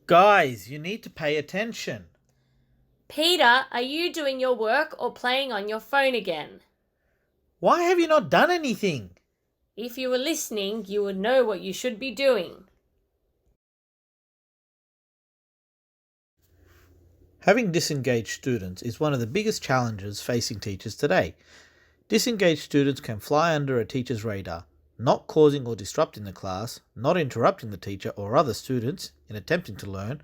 Guys, you need to pay attention. Peter, are you doing your work or playing on your phone again? Why have you not done anything? If you were listening, you would know what you should be doing. Having disengaged students is one of the biggest challenges facing teachers today. Disengaged students can fly under a teacher's radar, not causing or disrupting the class, not interrupting the teacher or other students in attempting to learn,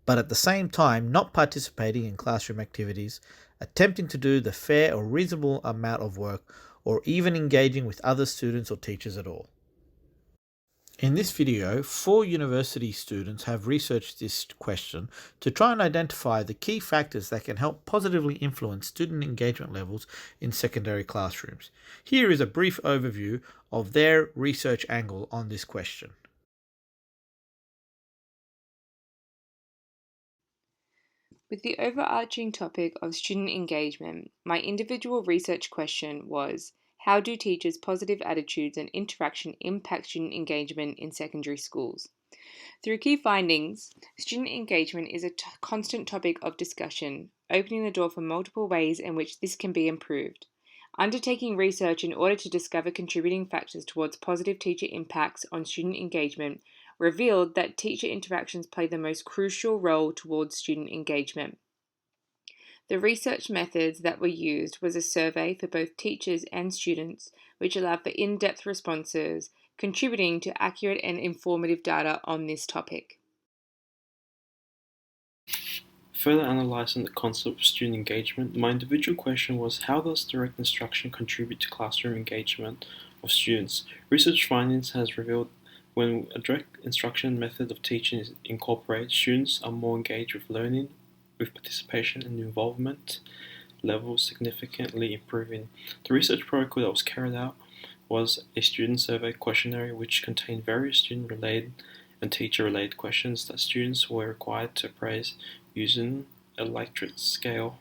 but at the same time not participating in classroom activities, attempting to do the fair or reasonable amount of work, or even engaging with other students or teachers at all. In this video, 4 university students have researched this question to try and identify the key factors that can help positively influence student engagement levels in secondary classrooms. Here is a brief overview of their research angle on this question. With the overarching topic of student engagement, my individual research question was, how do teachers' positive attitudes and interaction impact student engagement in secondary schools? Through key findings, student engagement is a constant topic of discussion, opening the door for multiple ways in which this can be improved. Undertaking research in order to discover contributing factors towards positive teacher impacts on student engagement revealed that teacher interactions play the most crucial role towards student engagement. The research methods that were used was a survey for both teachers and students, which allowed for in-depth responses, contributing to accurate and informative data on this topic. Further analysing the concept of student engagement, my individual question was, how does direct instruction contribute to classroom engagement of students? Research findings has revealed when a direct instruction method of teaching is incorporated, students are more engaged with learning, with participation and involvement levels significantly improving. The research protocol that was carried out was a student survey questionnaire which contained various student-related and teacher-related questions that students were required to appraise using a Likert scale.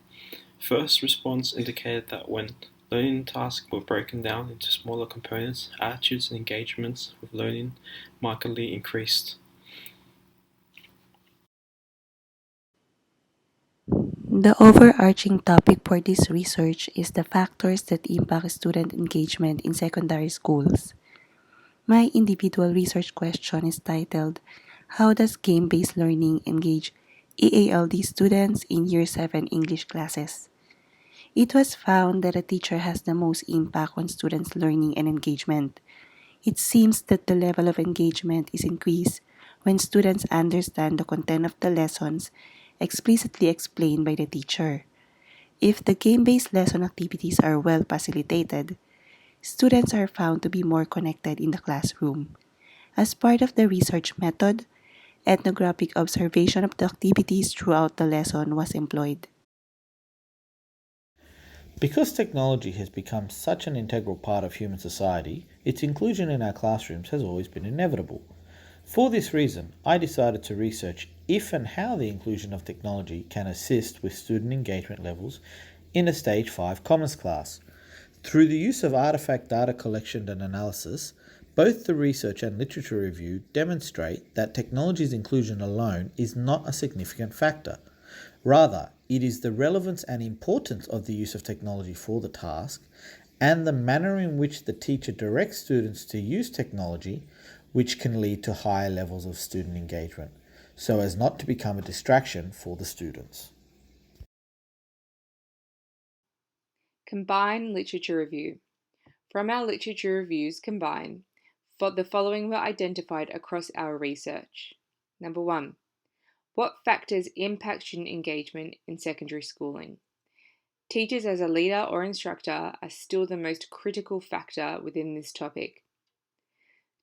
First response indicated that when learning tasks were broken down into smaller components, attitudes and engagements with learning markedly increased. The overarching topic for this research is the factors that impact student engagement in secondary schools. My individual research question is titled, how does game-based learning engage EALD students in Year 7 English classes? It was found that a teacher has the most impact on students' learning and engagement. It seems that the level of engagement is increased when students understand the content of the lessons explicitly explained by the teacher. If the game-based lesson activities are well facilitated, students are found to be more connected in the classroom. As part of the research method, ethnographic observation of the activities throughout the lesson was employed. Because technology has become such an integral part of human society, its inclusion in our classrooms has always been inevitable. For this reason, I decided to research if and how the inclusion of technology can assist with student engagement levels in a Stage 5 Commons class. Through the use of artifact data collection and analysis, both the research and literature review demonstrate that technology's inclusion alone is not a significant factor. Rather, it is the relevance and importance of the use of technology for the task and the manner in which the teacher directs students to use technology which can lead to higher levels of student engagement, so as not to become a distraction for the students. Combined literature review. From our literature reviews combined, the following were identified across our research. Number 1. What factors impact student engagement in secondary schooling? Teachers as a leader or instructor are still the most critical factor within this topic.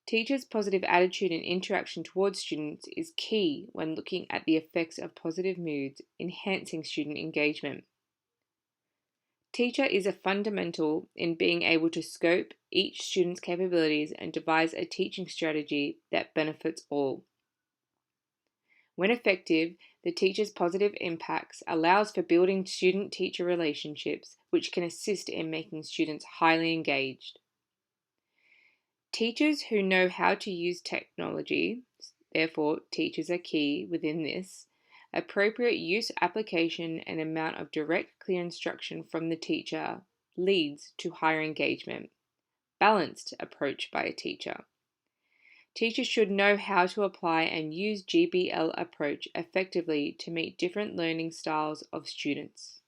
Teachers' positive attitude and interaction towards students is key when looking at the effects of positive moods enhancing student engagement. Teacher is a fundamental in being able to scope each student's capabilities and devise a teaching strategy that benefits all. When effective, the teacher's positive impacts allows for building student-teacher relationships which can assist in making students highly engaged. Teachers who know how to use technology therefore, teachers are key within this. Appropriate use, application, and amount of direct, clear instruction from the teacher leads to higher engagement. Balanced approach by a teacher. Teachers should know how to apply and use GBL approach effectively to meet different learning styles of students.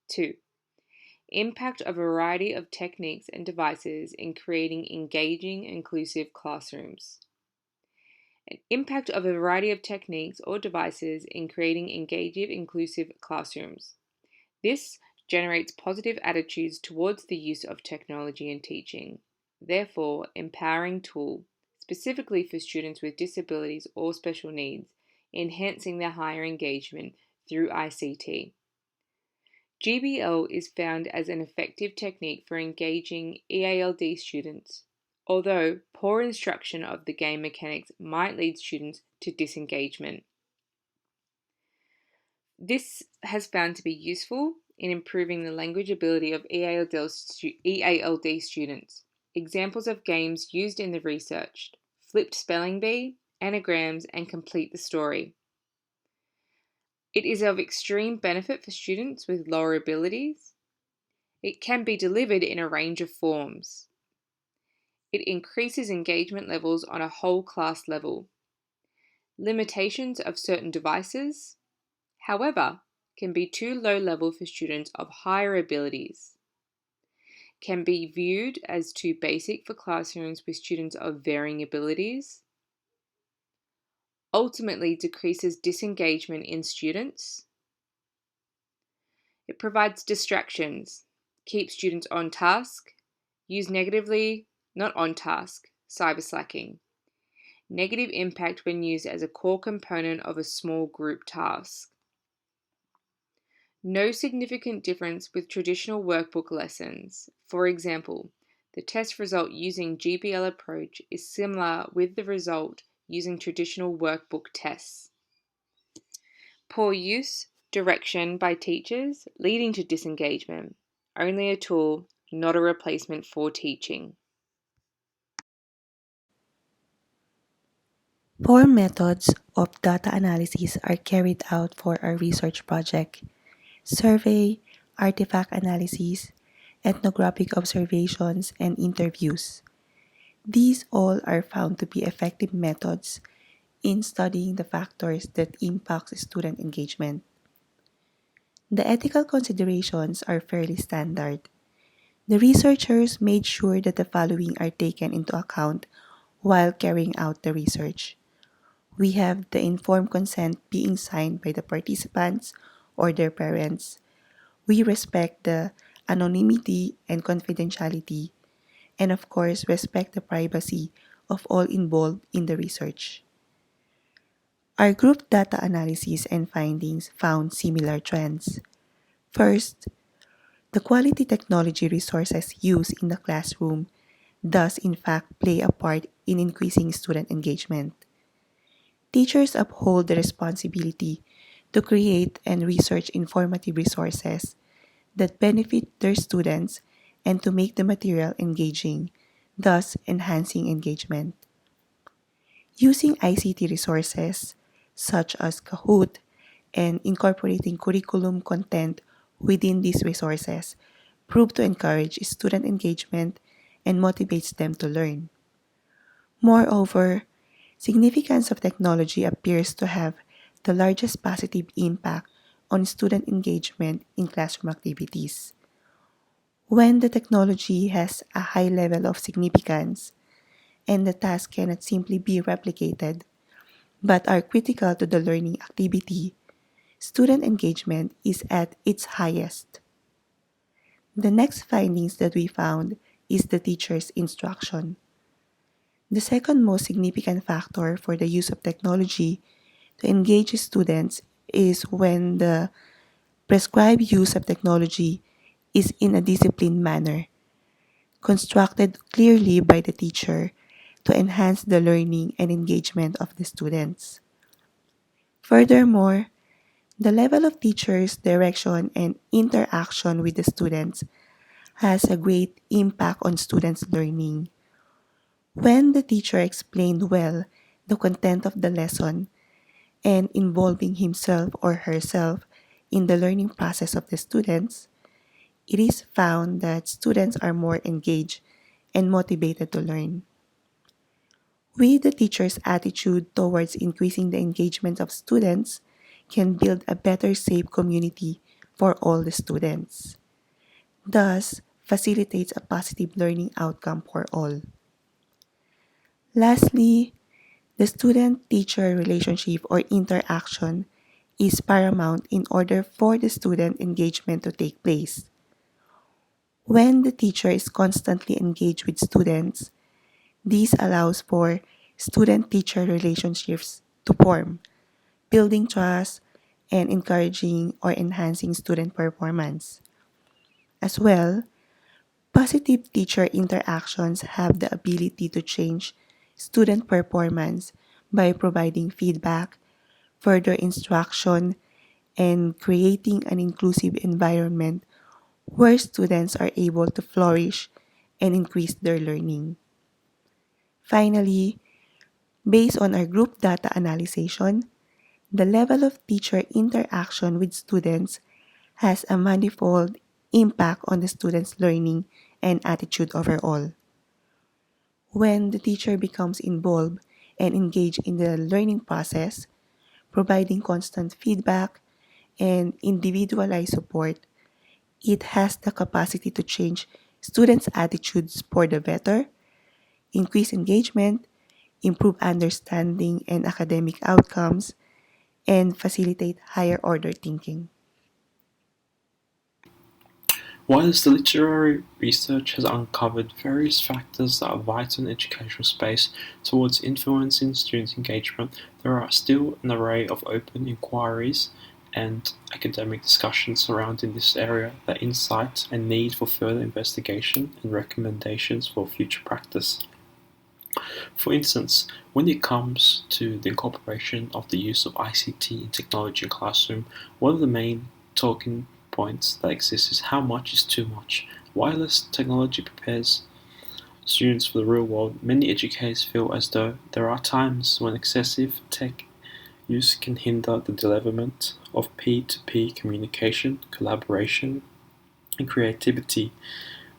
2. Impact of a variety of techniques and devices in creating engaging, inclusive classrooms. An impact of a variety of techniques or devices in creating engaging, inclusive classrooms. This generates positive attitudes towards the use of technology in teaching. Therefore, empowering tool, specifically for students with disabilities or special needs, enhancing their higher engagement through ICT. GBL is found as an effective technique for engaging EALD students, although poor instruction of the game mechanics might lead students to disengagement. This has found to be useful in improving the language ability of EALD students. Examples of games used in the research: Flipped Spelling Bee, Anagrams, and Complete the Story. It is of extreme benefit for students with lower abilities. It can be delivered in a range of forms. It increases engagement levels on a whole class level. Limitations of certain devices, however, can be too low level for students of higher abilities. Can be viewed as too basic for classrooms with students of varying abilities. Ultimately decreases disengagement in students. It provides distractions, keeps students on task, used negatively, not on task, cyber slacking. Negative impact when used as a core component of a small group task. No significant difference with traditional workbook lessons. For example, the test result using GBL approach is similar with the result using traditional workbook tests. Poor use, direction by teachers, leading to disengagement. Only a tool, not a replacement for teaching. 4 methods of data analysis are carried out for our research project: survey, artifact analysis, ethnographic observations, and interviews. These all are found to be effective methods in studying the factors that impact student engagement. The ethical considerations are fairly standard. The researchers made sure that the following are taken into account while carrying out the research. We have the informed consent being signed by the participants or their parents. We respect the anonymity and confidentiality, and of course, respect the privacy of all involved in the research. Our group data analysis and findings found similar trends. First, the quality technology resources used in the classroom does in fact play a part in increasing student engagement. Teachers uphold the responsibility to create and research informative resources that benefit their students and to make the material engaging, thus enhancing engagement. Using ICT resources such as Kahoot and incorporating curriculum content within these resources prove to encourage student engagement and motivates them to learn. Moreover, significance of technology appears to have the largest positive impact on student engagement in classroom activities. When the technology has a high level of significance and the task cannot simply be replicated, but are critical to the learning activity, student engagement is at its highest. The next findings that we found is the teacher's instruction. The second most significant factor for the use of technology to engage students is when the prescribed use of technology is in a disciplined manner, constructed clearly by the teacher to enhance the learning and engagement of the students. Furthermore, the level of teachers' direction and interaction with the students has a great impact on students' learning. When the teacher explained well the content of the lesson, and involving himself or herself in the learning process of the students, it is found that students are more engaged and motivated to learn. With the teacher's attitude towards increasing the engagement of students, can build a better, safe community for all the students. Thus, facilitates a positive learning outcome for all. Lastly, the student-teacher relationship or interaction is paramount in order for the student engagement to take place. When the teacher is constantly engaged with students, this allows for student-teacher relationships to form, building trust and encouraging or enhancing student performance. As well, positive teacher interactions have the ability to change student performance by providing feedback, further instruction, and creating an inclusive environment where students are able to flourish and increase their learning. Finally, based on our group data analysis, the level of teacher interaction with students has a manifold impact on the students' learning and attitude overall. When the teacher becomes involved and engaged in the learning process, providing constant feedback and individualized support, it has the capacity to change students' attitudes for the better, increase engagement, improve understanding and academic outcomes, and facilitate higher order thinking. Whilst the literary research has uncovered various factors that are vital in educational space towards influencing student engagement, there are still an array of open inquiries and academic discussions surrounding this area that incite a need for further investigation and recommendations for future practice. For instance, when it comes to the incorporation of the use of ICT and technology in classroom, one of the main talking points that exists is how much is too much. Whilst technology prepares students for the real world, many educators feel as though there are times when excessive tech use can hinder the development of P2P communication, collaboration, and creativity,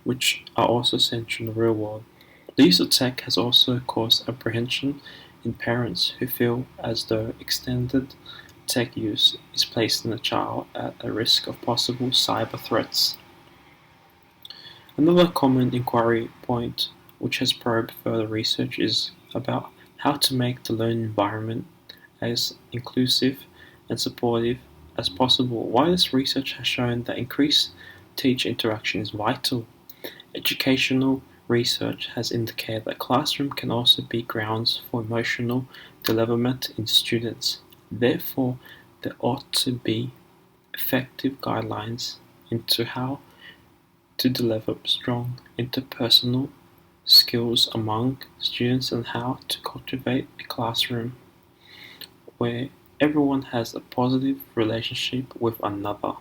which are also essential in the real world. The use of tech has also caused apprehension in parents who feel as though extended tech use is placing a child at a risk of possible cyber threats. Another common inquiry point which has probed further research is about how to make the learning environment as inclusive and supportive as possible. While this research has shown that increased teacher interaction is vital, educational research has indicated that classroom can also be grounds for emotional development in students. Therefore, there ought to be effective guidelines into how to develop strong interpersonal skills among students and how to cultivate a classroom where everyone has a positive relationship with another.